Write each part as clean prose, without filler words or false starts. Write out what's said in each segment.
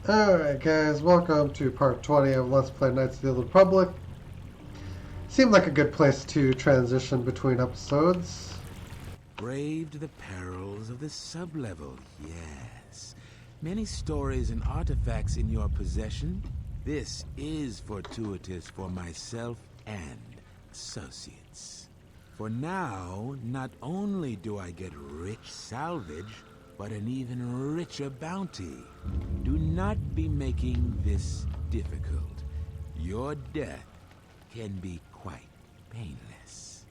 Alright guys, welcome to part 20 of Let's Play Knights of the Old Republic. Seemed like a good place to transition between episodes. Braved the perils of the sublevel, yes. Many stories and artifacts in your possession. This is fortuitous for myself and associates. For now, not only do I get rich salvage, but an even richer bounty. Do not be making this difficult. Your death can be quite painless.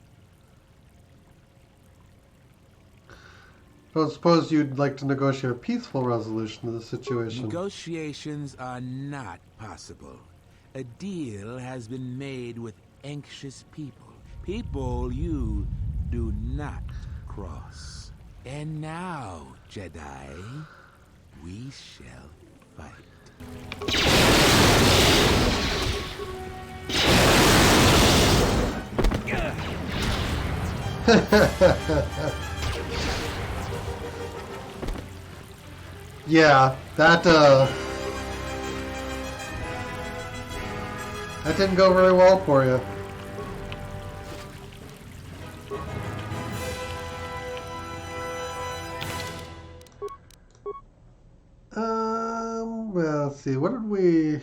Don't suppose you'd like to negotiate a peaceful resolution to the situation. Negotiations are not possible. A deal has been made with anxious people. People you do not cross. And now, Jedi, we shall fight. Yeah, that didn't go very well for you. Well, let's see, what did we...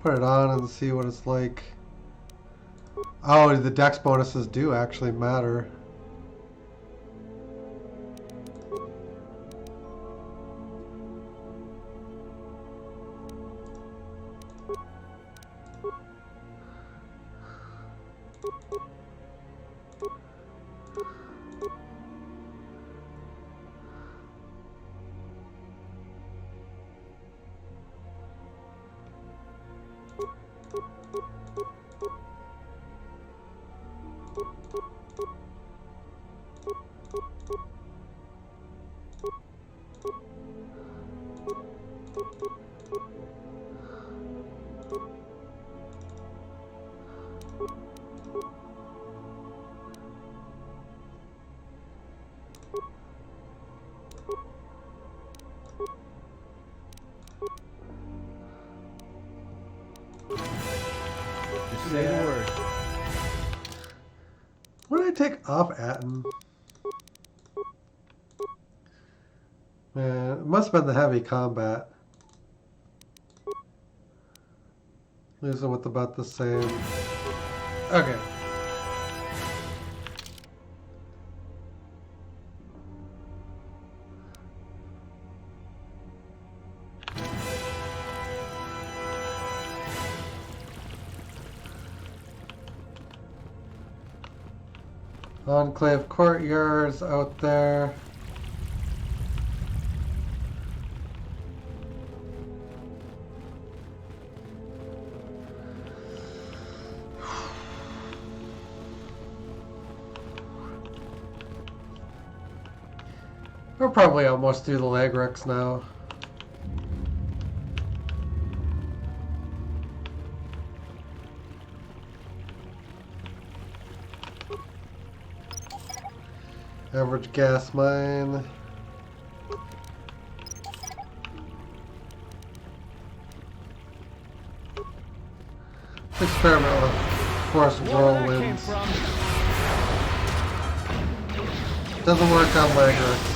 Put it on and see what it's like. Oh, the dex bonuses do actually matter. Just say the word. What did I take off Atten? Man, it must have been the heavy combat. Leaves them with about the same. Okay. Enclave courtyards out there. We're probably almost through the Lagrex now. Average gas mine. Let's experiment with force whirlwinds. Doesn't work on Lagrex.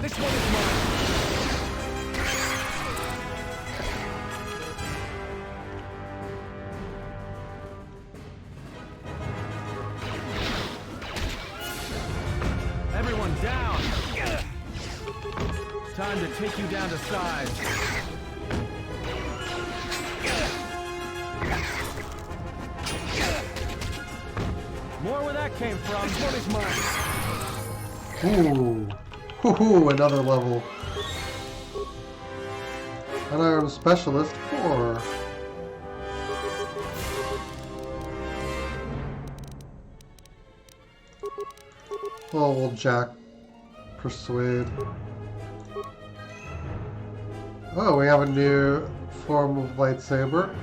This one is mine. Everyone down! Time to take you down to size. More where that came from. Money's mine. Ooh. Hoo-hoo, another level. Unarmed Specialist 4. Oh, we'll Jack Persuade. Oh, we have a new form of lightsaber.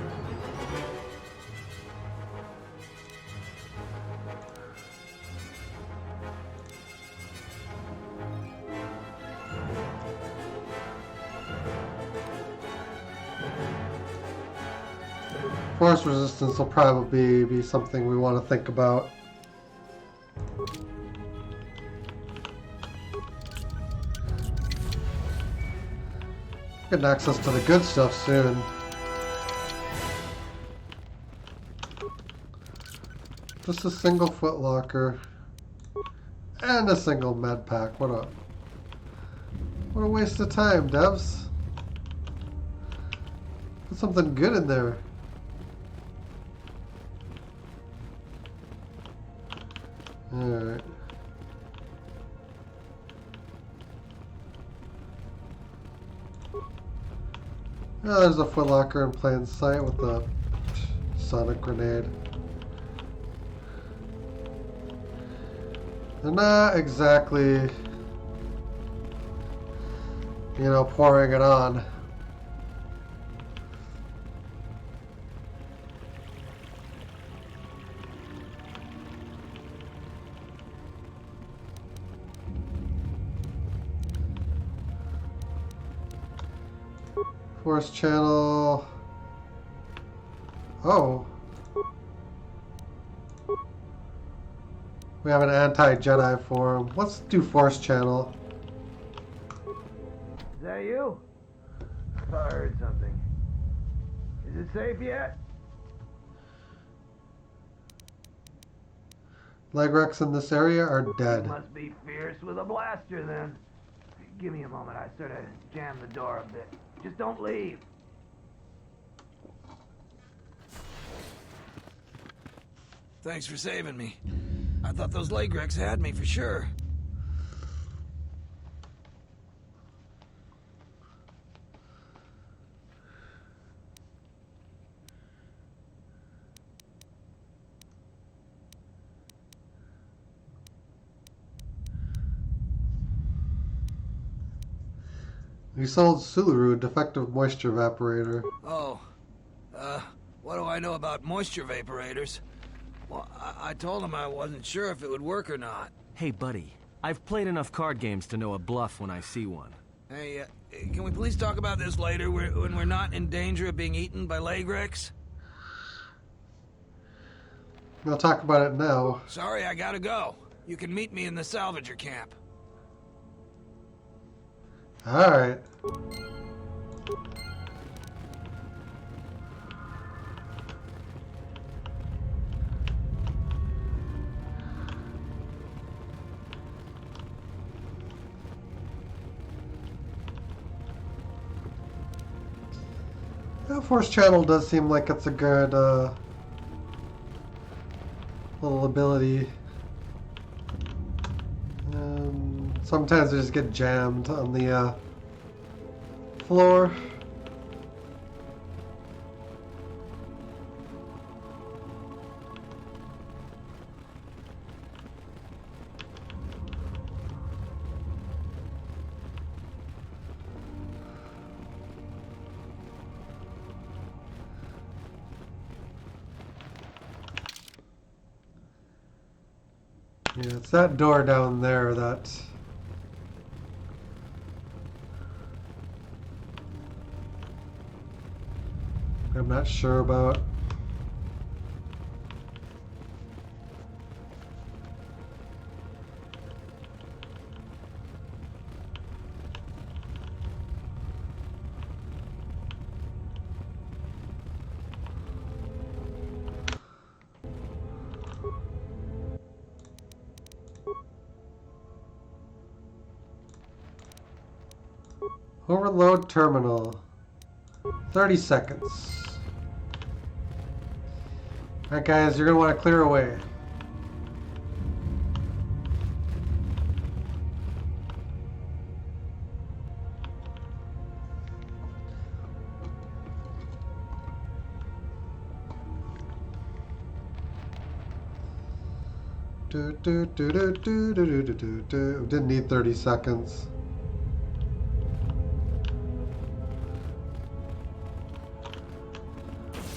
Force resistance will probably be something we want to think about. Getting access to the good stuff soon. Just a single footlocker and a single med pack. What a waste of time, devs. Put something good in there. Alright. Oh, there's a footlocker in plain sight with a sonic grenade. They're not exactly, you know, pouring it on. Force channel. Oh. We have an anti-Jedi form. Let's do Force channel. Is that you? I thought I heard something. Is it safe yet? Legrex in this area are dead. Must be fierce with a blaster then. Give me a moment. I sort of jammed the door a bit. Just don't leave. Thanks for saving me. I thought those Legrex had me for sure. We sold Sularu a defective moisture evaporator. Oh, what do I know about moisture vaporators? Well, I told him I wasn't sure if it would work or not. Hey, buddy. I've played enough card games to know a bluff when I see one. Hey, can we please talk about this later when we're not in danger of being eaten by Legrex? We'll talk about it now. Sorry, I gotta go. You can meet me in the salvager camp. Alright. That Force channel does seem like it's a good little ability. Sometimes they just get jammed on the floor. Yeah, it's that door down there that I'm not sure about. Overload terminal. 30 seconds. Alright guys, you're going to want to clear away. Didn't need 30 seconds.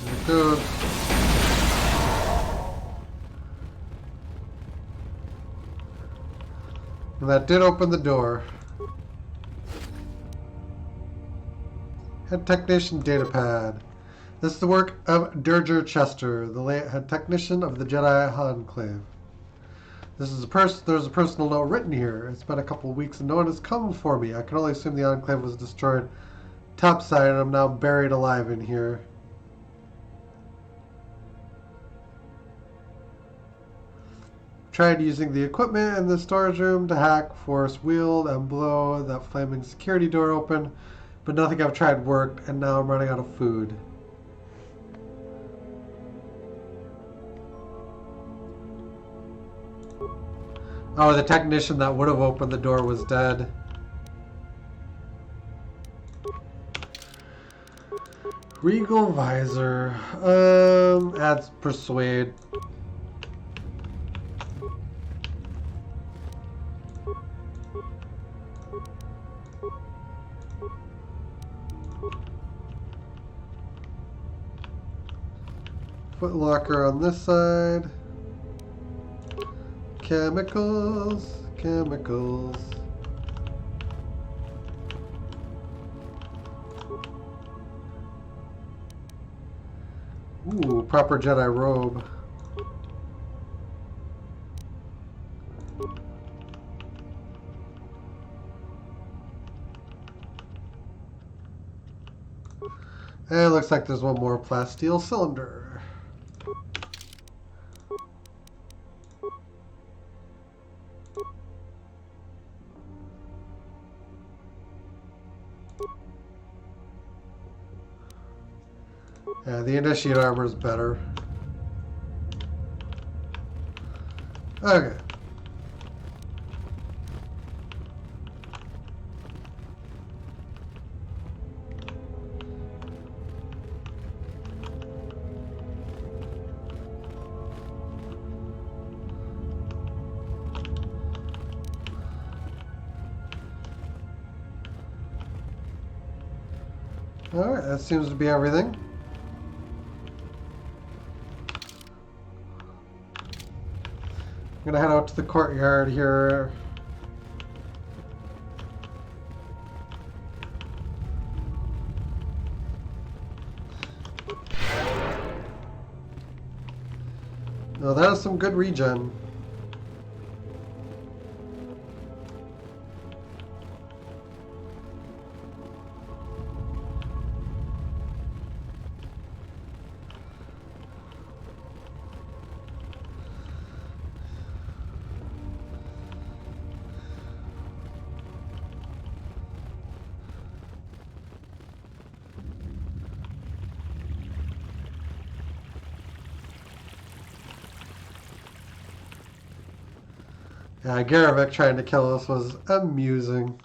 There it goes. And that did open the door. Head Technician Datapad. This is the work of Durger Chester, the late head technician of the Jedi Enclave. There's a personal note written here. It's been a couple of weeks and no one has come for me. I can only assume the Enclave was destroyed topside and I'm now buried alive in here. Tried using the equipment in the storage room to hack, force wield, and blow that flaming security door open, but nothing I've tried worked, and now I'm running out of food. Oh, the technician that would have opened the door was dead. Regal visor. Adds persuade. Footlocker on this side. Chemicals, chemicals. Ooh, proper Jedi robe. And it looks like there's one more plasteel cylinder. Yeah, the initiate armor is better. Okay. Alright, that seems to be everything. I'm gonna head out to the courtyard here. Oh, that is some good regen. Yeah, Garavik trying to kill us was amusing.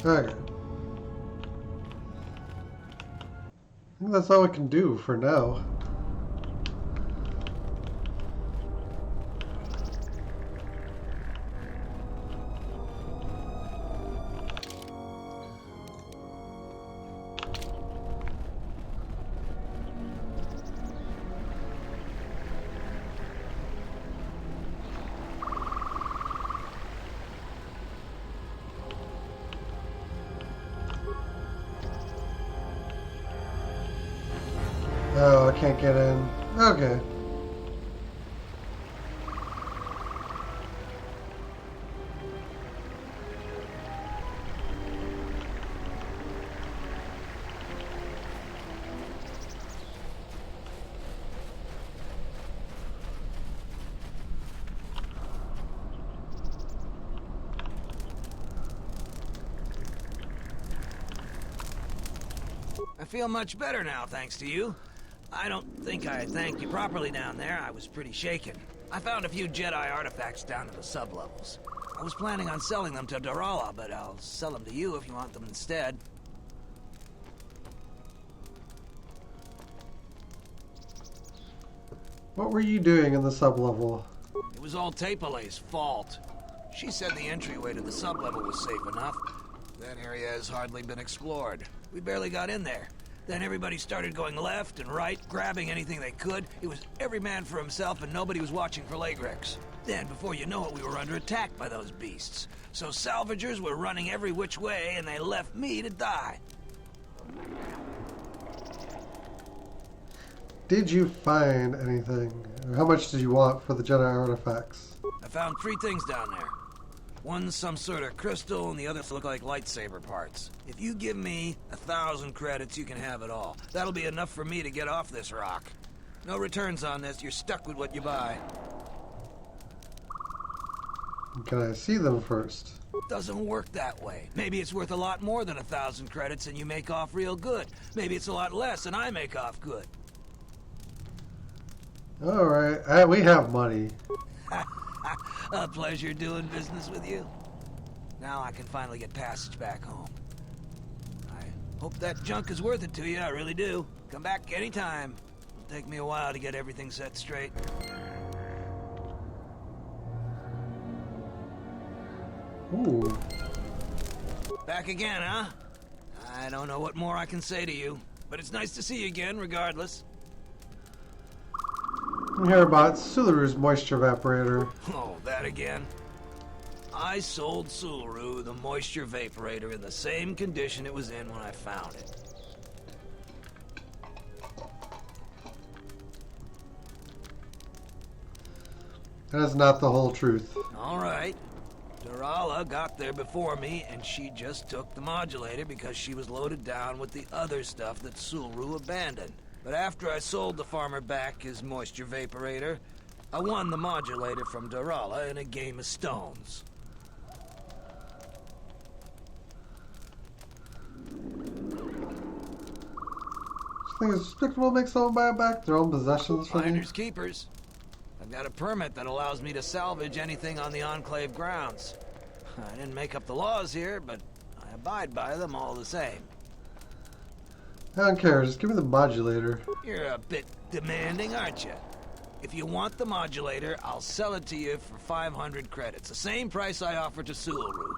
Okay. I think that's all we can do for now. Oh, I can't get in. Okay. I feel much better now, thanks to you. I don't think I thanked you properly down there. I was pretty shaken. I found a few Jedi artifacts down in the sublevels. I was planning on selling them to Darala, but I'll sell them to you if you want them instead. What were you doing in the sublevel? It was all Tapalay's fault. She said the entryway to the sublevel was safe enough. That area has hardly been explored. We barely got in there. Then everybody started going left and right, grabbing anything they could. It was every man for himself and nobody was watching for Lagrex. Then, before you know it, we were under attack by those beasts. So salvagers were running every which way and they left me to die. Did you find anything? Or how much did you want for the Jedi artifacts? I found 3 things down there. One's some sort of crystal, and the others look like lightsaber parts. If you give me 1,000 credits, you can have it all. That'll be enough for me to get off this rock. No returns on this. You're stuck with what you buy. Can I see them first? Doesn't work that way. Maybe it's worth a lot more than 1,000 credits, and you make off real good. Maybe it's a lot less, and I make off good. Alright, we have money. A pleasure doing business with you. Now I can finally get passage back home. I hope that junk is worth it to you, I really do. Come back anytime. It'll take me a while to get everything set straight. Ooh. Back again, huh? I don't know what more I can say to you, but it's nice to see you again, regardless. We hear about Sularu's moisture evaporator. Oh, that again? I sold Sularu the moisture vaporator in the same condition it was in when I found it. That is not the whole truth. All right. Darala got there before me, and she just took the modulator because she was loaded down with the other stuff that Sularu abandoned. But after I sold the farmer back his moisture vaporator, I won the modulator from Darala in a game of stones. I think it's despicable to make someone buy back their own possessions from you. Finders keepers. I've got a permit that allows me to salvage anything on the Enclave grounds. I didn't make up the laws here, but I abide by them all the same. I don't care, just give me the modulator. You're a bit demanding, aren't you? If you want the modulator, I'll sell it to you for 500 credits. The same price I offered to Sularu.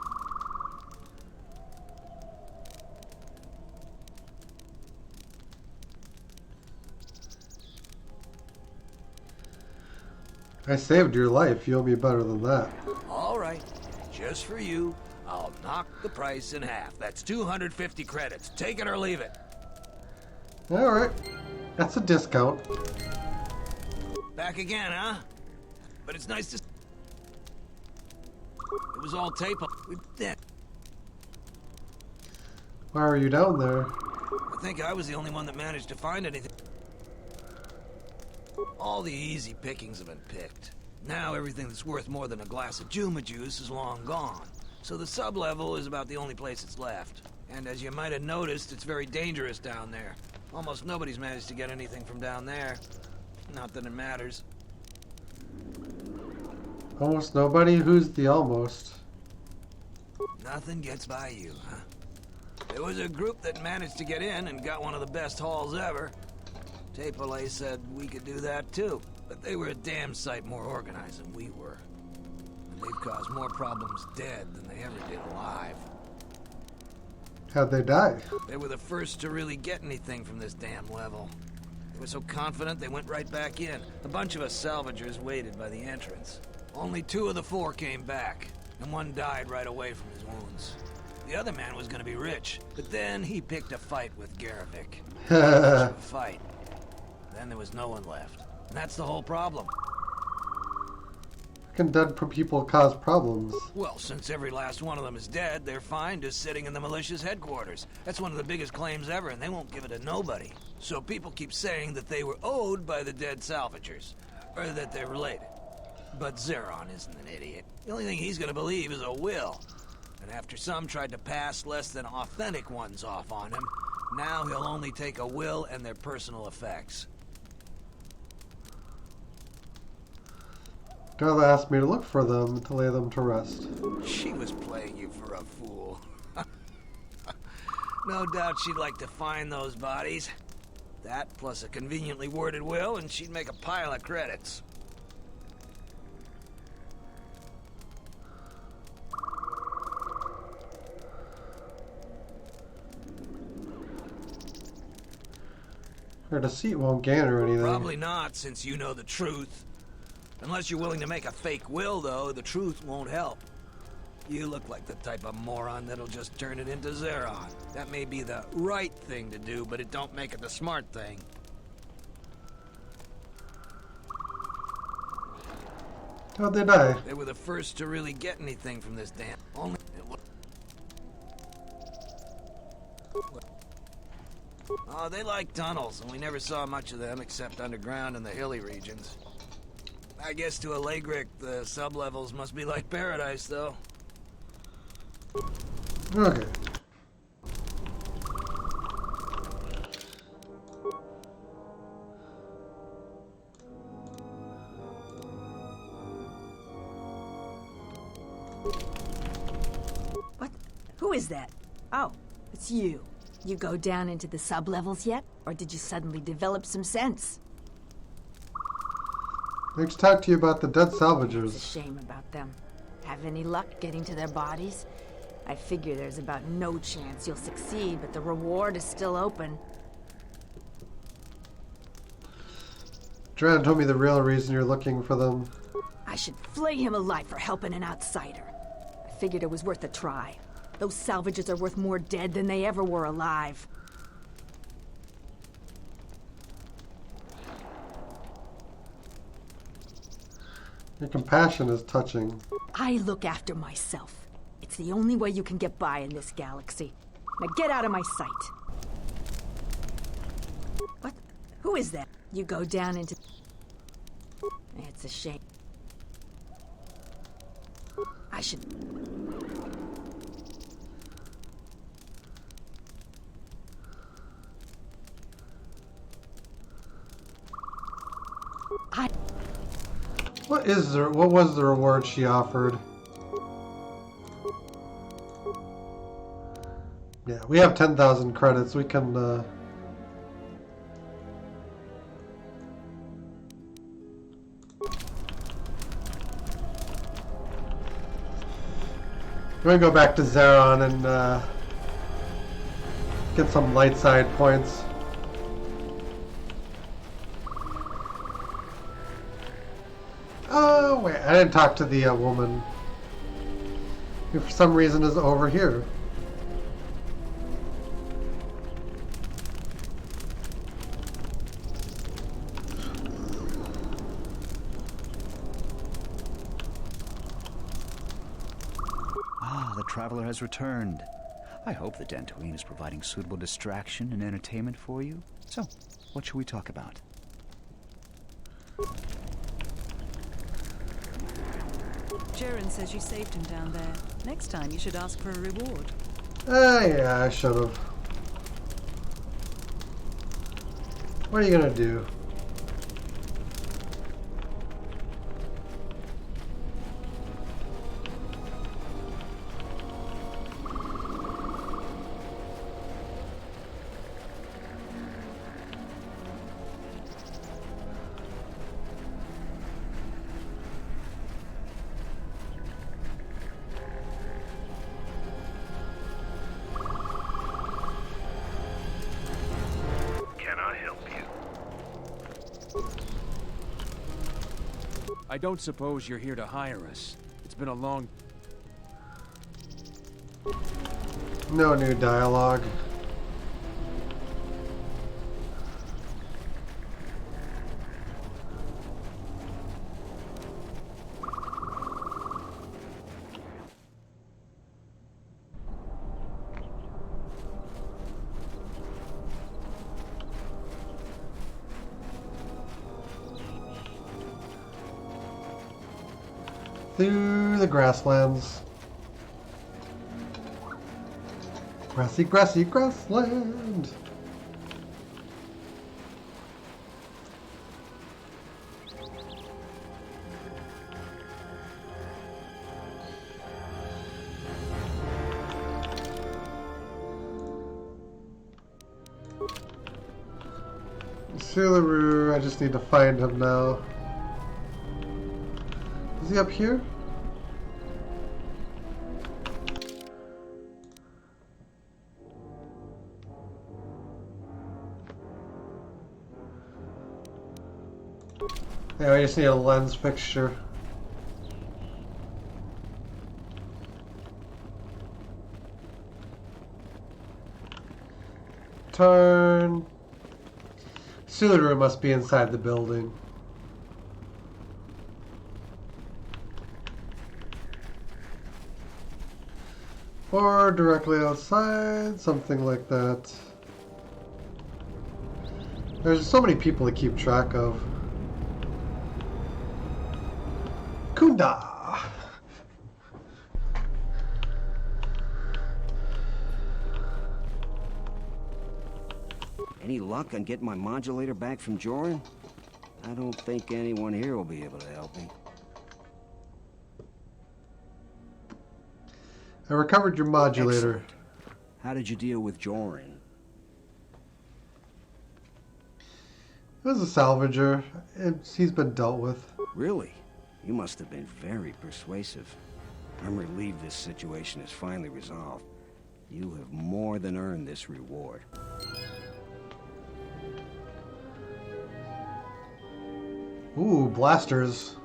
I saved your life. You owe me better than that. All right. Just for you, I'll knock the price in half. That's 250 credits. Take it or leave it. Alright. That's a discount. Back again, huh? But it's nice to... It was all tape. Why were you down there? I think I was the only one that managed to find anything. All the easy pickings have been picked. Now everything that's worth more than a glass of Juma juice is long gone. So the sub-level is about the only place it's left. And as you might have noticed, it's very dangerous down there. Almost nobody's managed to get anything from down there. Not that it matters. Almost nobody? Who's the almost? Nothing gets by you, huh? There was a group that managed to get in and got one of the best hauls ever. Tapalay said we could do that too, but they were a damn sight more organized than we were. And they've caused more problems dead than they ever did alive. How'd they die? They were the first to really get anything from this damn level. They were so confident they went right back in. A bunch of us salvagers waited by the entrance. Only 2 of the 4 came back, and 1 died right away from his wounds. The other man was gonna be rich, but then he picked a fight with Garavik. A fight. Then there was no one left. And that's the whole problem. Can dead people cause problems? Well, since every last one of them is dead, they're fine just sitting in the militia's headquarters. That's one of the biggest claims ever, and they won't give it to nobody. So people keep saying that they were owed by the dead salvagers, or that they're related. But Zeron isn't an idiot. The only thing he's gonna believe is a will. And after some tried to pass less than authentic ones off on him, Now he'll only take a will and their personal effects. Darla asked me to look for them to lay them to rest. She was playing you for a fool. No doubt she'd like to find those bodies. That plus a conveniently worded will, and she'd make a pile of credits. Her deceit won't gain her anything. Probably not, since you know the truth. Unless you're willing to make a fake will, though, the truth won't help. You look like the type of moron that'll just turn it into Zeron. That may be the right thing to do, but it don't make it the smart thing. How'd they die? They were the first to really get anything from this damn. Only. Oh, they like tunnels, and we never saw much of them except underground in the hilly regions. I guess to a Legric, the sublevels must be like paradise, though. Okay. What? Who is that? Oh, it's you. You go down into the sublevels yet? Or did you suddenly develop some sense? Let's talk to you about the dead It's a salvagers. shame about them. Have any luck getting to their bodies? I figure there's about no chance you'll succeed, but the reward is still open. Dran told me the real reason you're looking for them. I should flay him alive for helping an outsider. I figured it was worth a try. Those salvages are worth more dead than they ever were alive. Your compassion is touching. I look after myself. It's the only way you can get by in this galaxy. Now get out of my sight. What? Who is that? You go down into... It's a shame. I should... What was the reward she offered? Yeah, we have 10,000 credits. We can we're gonna go back to Zeron and get some light side points. Oh, wait, I didn't talk to the woman who for some reason is over here. Ah, the traveler has returned. I hope the Dantooine is providing suitable distraction and entertainment for you. So, what should we talk about? Jaren says you saved him down there. Next time you should ask for a reward. Yeah, I should have. What are you gonna do? I don't suppose you're here to hire us. It's been a long... No new dialogue. Through the grasslands. Grassy, grassy grassland. Sularu, I just need to find him now. Is he up here? Yeah, I just need a lens fixture. Turn. Sularu must be inside the building. Or directly outside, something like that. There's so many people to keep track of. Kunda! Any luck on getting my modulator back from Joran? I don't think anyone here will be able to help me. I recovered your modulator. Excellent. How did you deal with Joran? It was a salvager. He's been dealt with. Really? You must have been very persuasive. I'm relieved this situation is finally resolved. You have more than earned this reward. Ooh, blasters.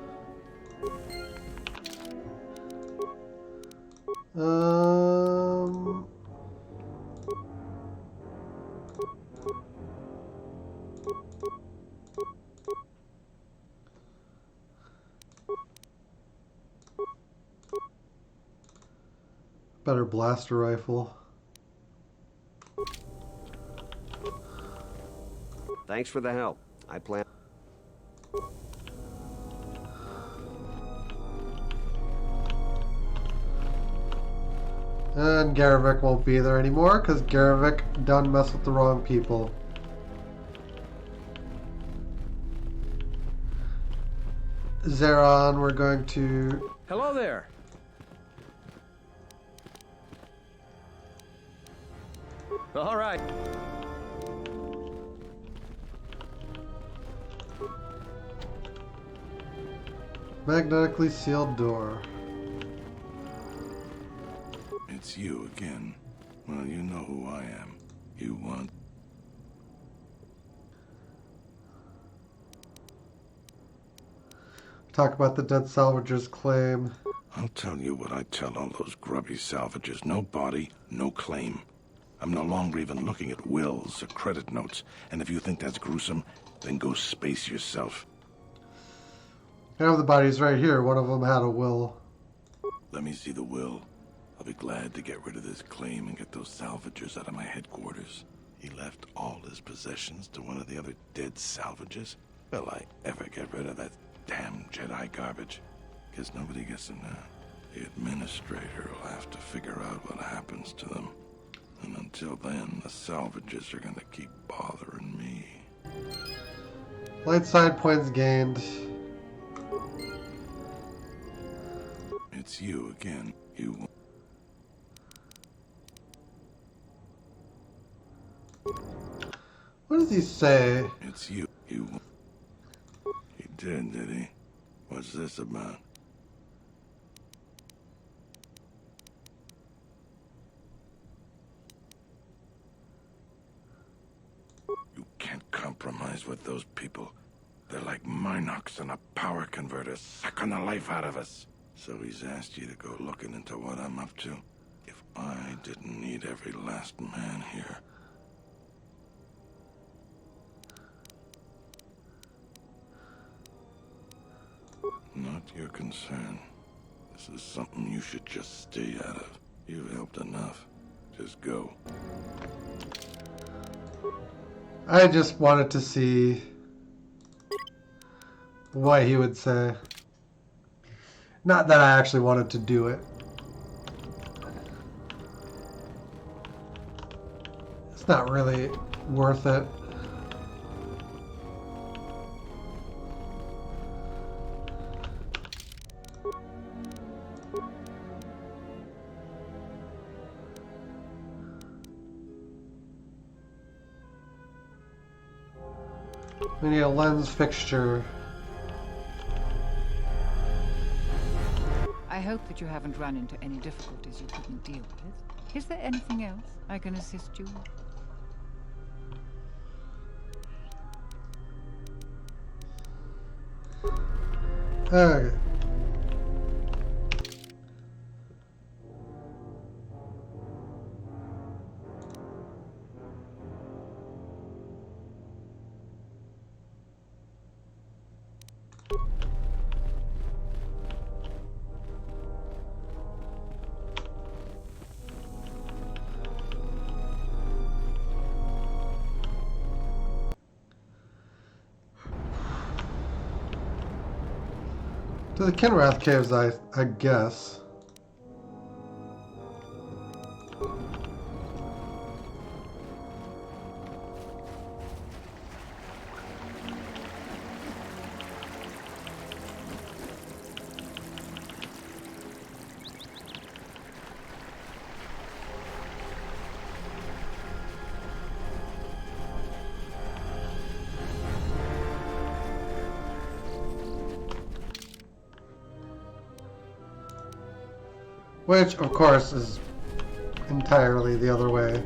Better blaster rifle. Thanks for the help. I plan... And Garevik won't be there anymore because Garevik done mess with the wrong people. Zeron, we're going to... Hello there. All right. Magnetically sealed door. It's you again. Well, you know who I am. You want... Talk about the dead salvager's claim. I'll tell you what I tell all those grubby salvagers. No body, no claim. I'm no longer even looking at wills or credit notes. And if you think that's gruesome, then go space yourself. I have the bodies right here. One of them had a will. Let me see the will. I'll be glad to get rid of this claim and get those salvagers out of my headquarters. He left all his possessions to one of the other dead salvagers. Will I ever get rid of that damn Jedi garbage? Guess nobody gets them now. The administrator will have to figure out what happens to them. And until then, the salvagers are gonna keep bothering me. Light side points gained. It's you again. You... What does he say? It's you. You... He did he? What's this about? You can't compromise with those people. They're like Minox and a power converter, sucking the life out of us. So he's asked you to go looking into what I'm up to. If I didn't need every last man here... Not your concern. This is something you should just stay out of. You've helped enough. Just go. I just wanted to see what he would say. Not that I actually wanted to do it. It's not really worth it. We need a lens fixture. I hope that you haven't run into any difficulties you couldn't deal with. Is there anything else I can assist you with? Okay. To the Kinrath Caves, I guess. Which, of course, is entirely the other way.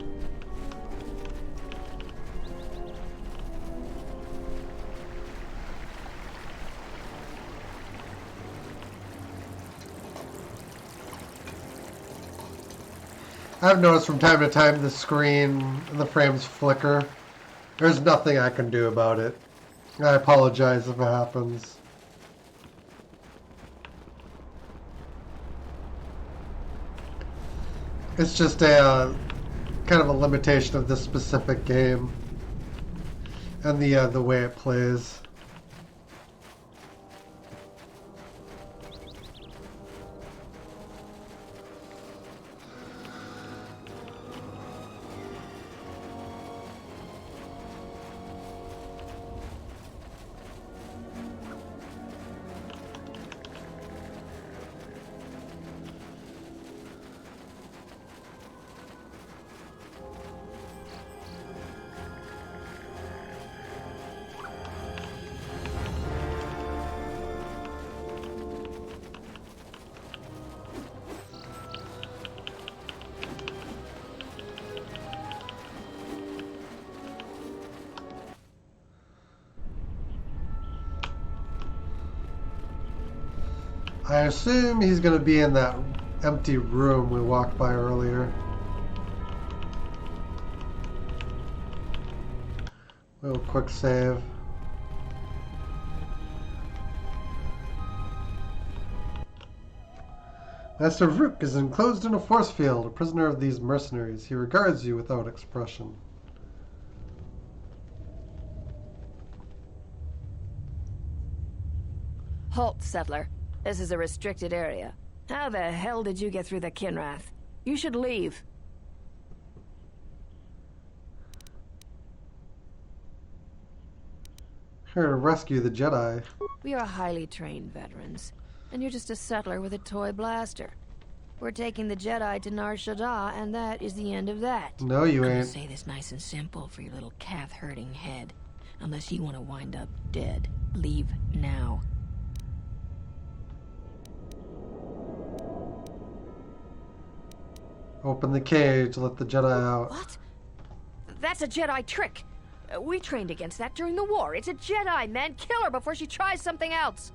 I've noticed from time to time the screen and the frames flicker. There's nothing I can do about it. I apologize if it happens. It's just a kind of a limitation of this specific game and the way it plays. I assume he's going to be in that empty room we walked by earlier. Little quick save. Master Vrook is enclosed in a force field, a prisoner of these mercenaries. He regards you without expression. Halt, settler. This is a restricted area. How the hell did you get through the Kinrath? You should leave. Here to rescue the Jedi. We are highly trained veterans, and you're just a settler with a toy blaster. We're taking the Jedi to Nar Shaddaa, and that is the end of that. No, you I'm gonna ain't. say this nice and simple for your little calf-hurting head. Unless you want to wind up dead. Leave now. Open the cage, let the Jedi out. What? That's a Jedi trick. We trained against that during the war. It's a Jedi, man. Kill her before she tries something else.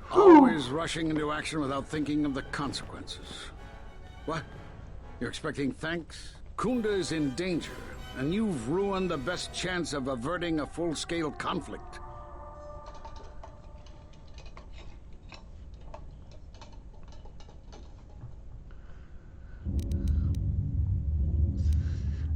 Always rushing into action without thinking of the consequences. What? You're expecting thanks? Kunda is in danger, and you've ruined the best chance of averting a full-scale conflict.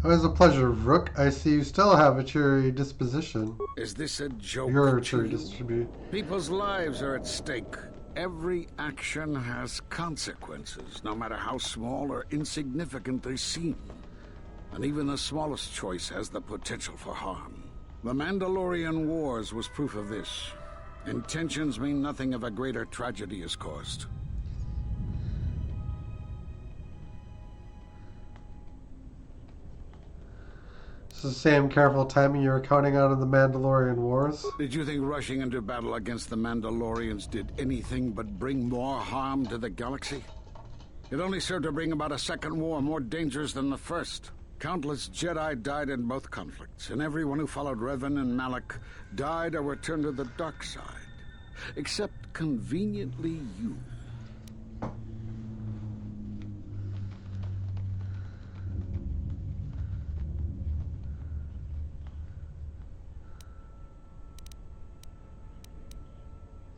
Always a pleasure, Vrook. I see you still have a cheery disposition. Is this a joke? Your to cheery you? disposition. People's lives are at stake. Every action has consequences, no matter how small or insignificant they seem. And even the smallest choice has the potential for harm. The Mandalorian Wars was proof of this. Intentions mean nothing if a greater tragedy is caused. It's the same careful timing you were counting on in the Mandalorian Wars. Did you think rushing into battle against the Mandalorians did anything but bring more harm to the galaxy? It only served to bring about a second war more dangerous than the first. Countless Jedi died in both conflicts, and everyone who followed Revan and Malak died or returned to the dark side. Except, conveniently, you.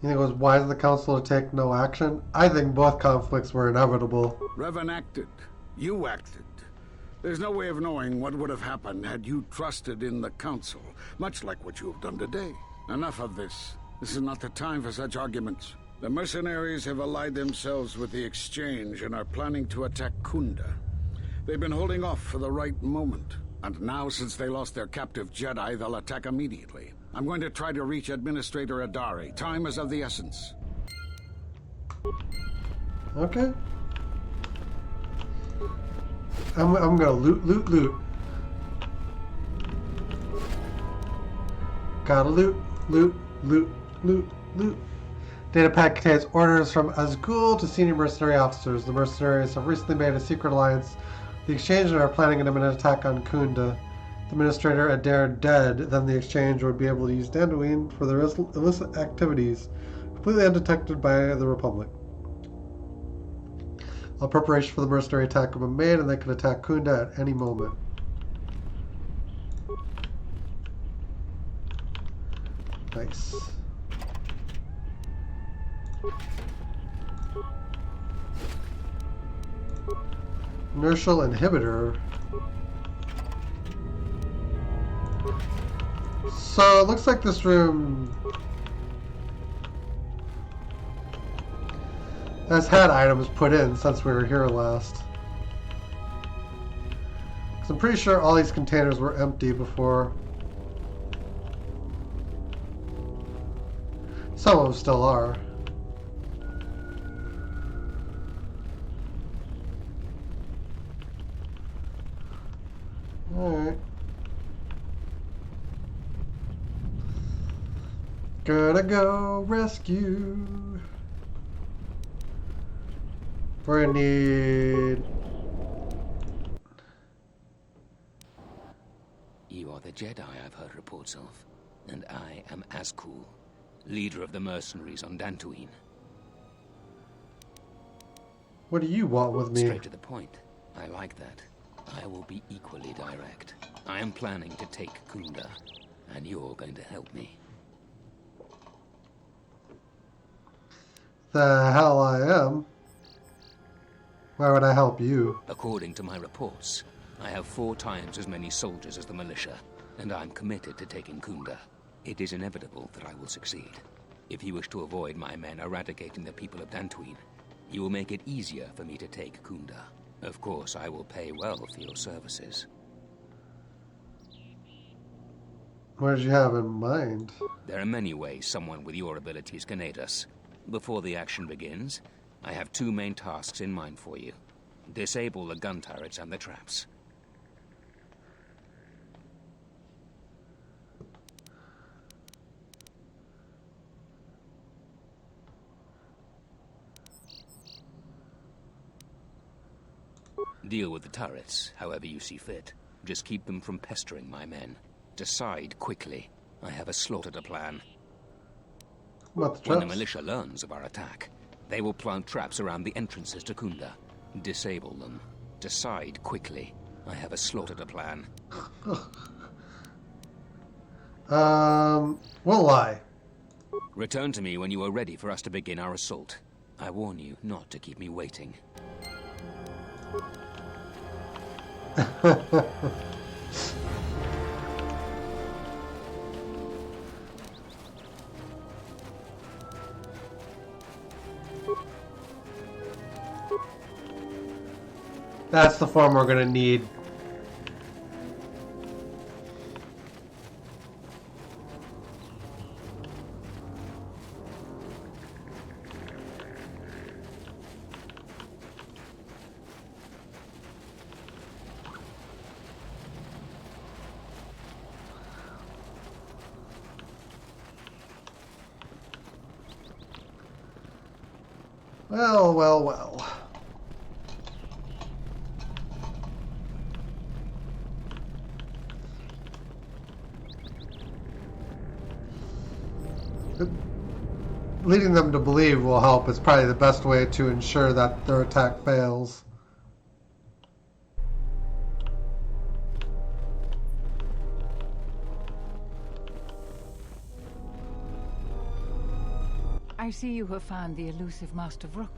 You think it was wise of the Council to take no action? I think both conflicts were inevitable. Revan acted. You acted. There's no way of knowing what would have happened had you trusted in the Council, much like what you have done today. Enough of this. This is not the time for such arguments. The mercenaries have allied themselves with the Exchange and are planning to attack Kunda. They've been holding off for the right moment. And now, since they lost their captive Jedi, they'll attack immediately. I'm going to try to reach Administrator Adari. Time is of the essence. Okay. I'm gonna loot. Gotta loot. Data pad contains orders from Azgul to senior mercenary officers. The mercenaries have recently made a secret alliance. The Exchange and are planning an imminent attack on Kunda. The Administrator Adair dead, then the Exchange would be able to use Dantooine for their illicit activities, completely undetected by the Republic. All preparation for the mercenary attack have been made, and they can attack Kunda at any moment. Nice. Inertial inhibitor. So it looks like this room has had items put in since we were here last. 'Cause I'm pretty sure all these containers were empty before. Some of them still are. Alright. Gotta go rescue. We're gonna need... You are the Jedi I've heard reports of, and I am Azkul, leader of the mercenaries on Dantooine. What do you want with me? Straight to the point. I like that. I will be equally direct. I am planning to take Kunda, and you're going to help me. The hell I am. Why would I help you? According to my reports, I have 4 times as many soldiers as the militia, and I'm committed to taking Kunda. It is inevitable that I will succeed. If you wish to avoid my men eradicating the people of Dantooine, you will make it easier for me to take Kunda. Of course, I will pay well for your services. What did you have in mind? There are many ways someone with your abilities can aid us. Before the action begins, I have 2 main tasks in mind for you. Disable the gun turrets and the traps. Deal with the turrets, however you see fit. Just keep them from pestering my men. Decide quickly. I have a slaughter to plan. What, the when the traps? militia learns of our attack, they will plant traps around the entrances to Kunda. Disable them. Decide quickly. I have a slaughter to plan. We'll lie. Return to me when you are ready for us to begin our assault. I warn you not to keep me waiting. That's the form we're gonna need. Well, well, well. Leading them to believe will help is probably the best way to ensure that their attack fails. I see you have found the elusive Master Vrook.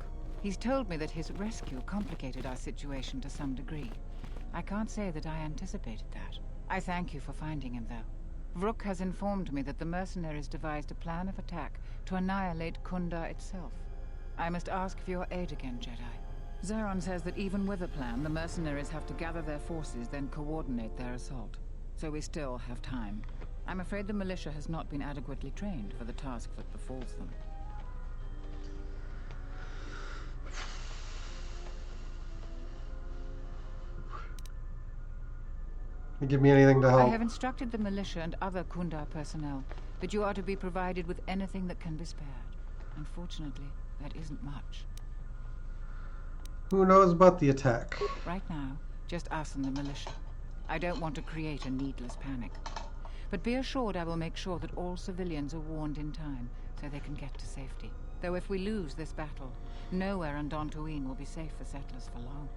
He's told me that his rescue complicated our situation to some degree. I can't say that I anticipated that. I thank you for finding him, though. Vrook has informed me that the mercenaries devised a plan of attack to annihilate Kunda itself. I must ask for your aid again, Jedi. Zeron says that even with a plan, the mercenaries have to gather their forces, then coordinate their assault. So we still have time. I'm afraid the militia has not been adequately trained for the task that befalls them. Can you give me anything to help? I have instructed the militia and other Kunda personnel that you are to be provided with anything that can be spared. Unfortunately, that isn't much. Who knows about the attack? Right now, just us and the militia. I don't want to create a needless panic. But be assured I will make sure that all civilians are warned in time so they can get to safety. Though if we lose this battle, nowhere on Dantooine will be safe for settlers for long.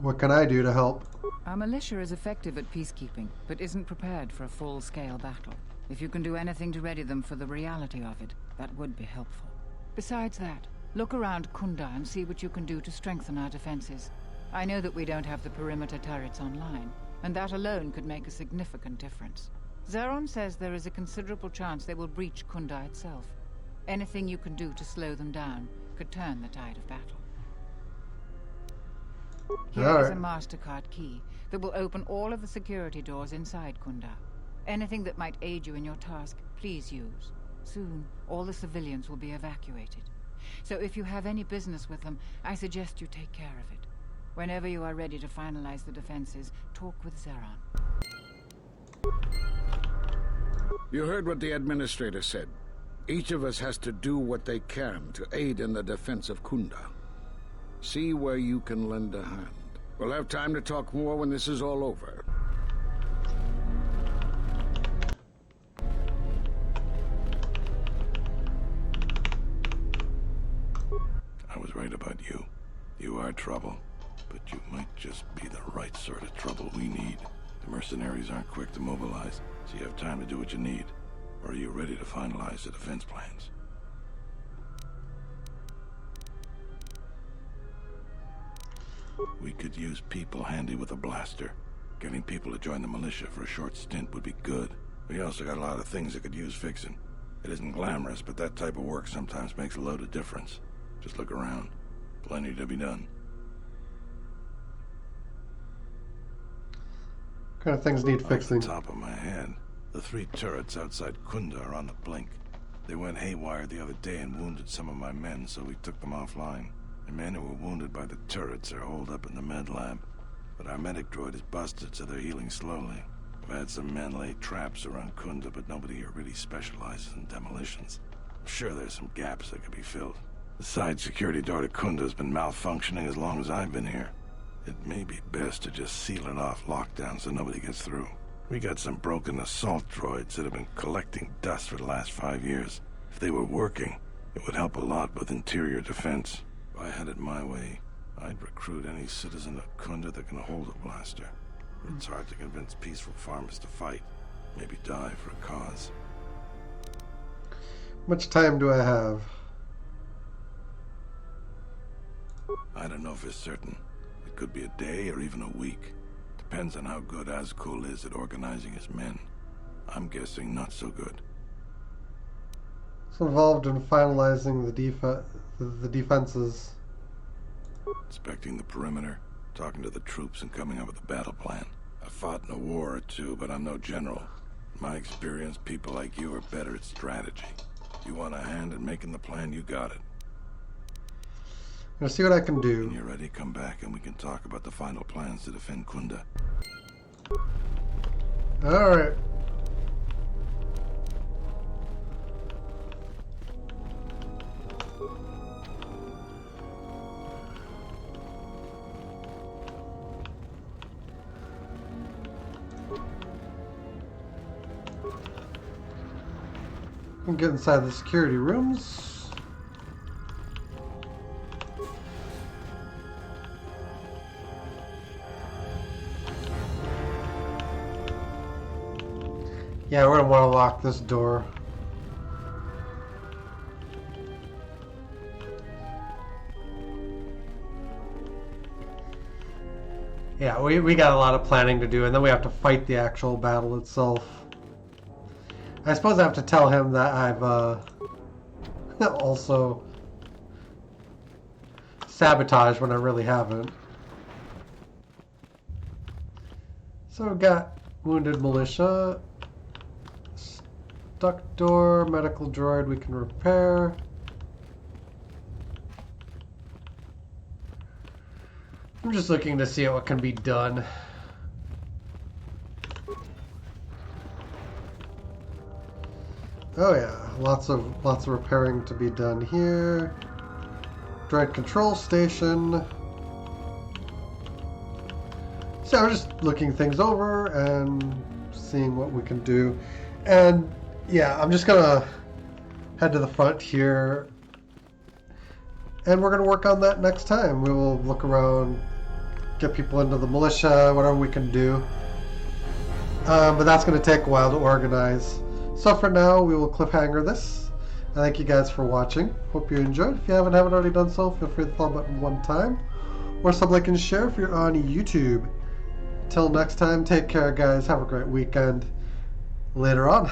What can I do to help? Our militia is effective at peacekeeping, but isn't prepared for a full-scale battle. If you can do anything to ready them for the reality of it, that would be helpful. Besides that, look around Kunda and see what you can do to strengthen our defenses. I know that we don't have the perimeter turrets online, and that alone could make a significant difference. Zeron says there is a considerable chance they will breach Kunda itself. Anything you can do to slow them down could turn the tide of battle. Here is a MasterCard key that will open all of the security doors inside Kunda. Anything that might aid you in your task, please use. Soon, all the civilians will be evacuated. So if you have any business with them, I suggest you take care of it. Whenever you are ready to finalize the defenses, talk with Zeron. You heard what the administrator said. Each of us has to do what they can to aid in the defense of Kunda. See where you can lend a hand. We'll have time to talk more when this is all over. I was right about you. You are trouble, but you might just be the right sort of trouble we need. The mercenaries aren't quick to mobilize, so you have time to do what you need. Or are you ready to finalize the defense plans? We could use people handy with a blaster. Getting people to join the militia for a short stint would be good. We also got a lot of things that could use fixing. It isn't glamorous, but that type of work sometimes makes a load of difference. Just look around. Plenty to be done. What kind of things need fixing? Off the top of my head, the 3 turrets outside Kunda are on the blink. They went haywire the other day and wounded some of my men, so we took them offline. The men who were wounded by the turrets are holed up in the med lab, but our medic droid is busted, so they're healing slowly. I've had some men lay traps around Kunda, but nobody here really specializes in demolitions. I'm sure there's some gaps that could be filled. The side security door to Kunda has been malfunctioning as long as I've been here. It may be best to just seal it off lockdown so nobody gets through. We got some broken assault droids that have been collecting dust for the last 5 years. If they were working, it would help a lot with interior defense. If I had it my way, I'd recruit any citizen of Kunda that can hold a blaster. It's hard to convince peaceful farmers to fight, maybe die for a cause. How much time do I have? I don't know for certain. It could be a day or even a week. Depends on how good Azkul is at organizing his men. I'm guessing not so good. It's involved in finalizing the defenses. Inspecting the perimeter, talking to the troops, and coming up with a battle plan. I fought in a war or two, but I'm no general. In my experience, people like you are better at strategy. If you want a hand in making the plan, you got it. I'm gonna see what I can do. When you're ready, come back and we can talk about the final plans to defend Kunda. Alright. And get inside the security rooms. Yeah, we're gonna want to lock this door. Yeah, we got a lot of planning to do, and then we have to fight the actual battle itself. I suppose I have to tell him that I've also sabotaged when I really haven't. So we've got wounded militia, stuck door, medical droid we can repair. I'm just looking to see what can be done. Oh yeah, lots of repairing to be done here. Droid control station. So we're just looking things over and seeing what we can do. And yeah, I'm just gonna head to the front here, and we're gonna work on that next time. We will look around, get people into the militia, whatever we can do. But that's gonna take a while to organize. So for now, we will cliffhanger this. I thank you guys for watching. Hope you enjoyed. If you haven't already done so, feel free to thumb button one time. Or sub, like, and share if you're on YouTube. Till next time, take care, guys. Have a great weekend. Later on.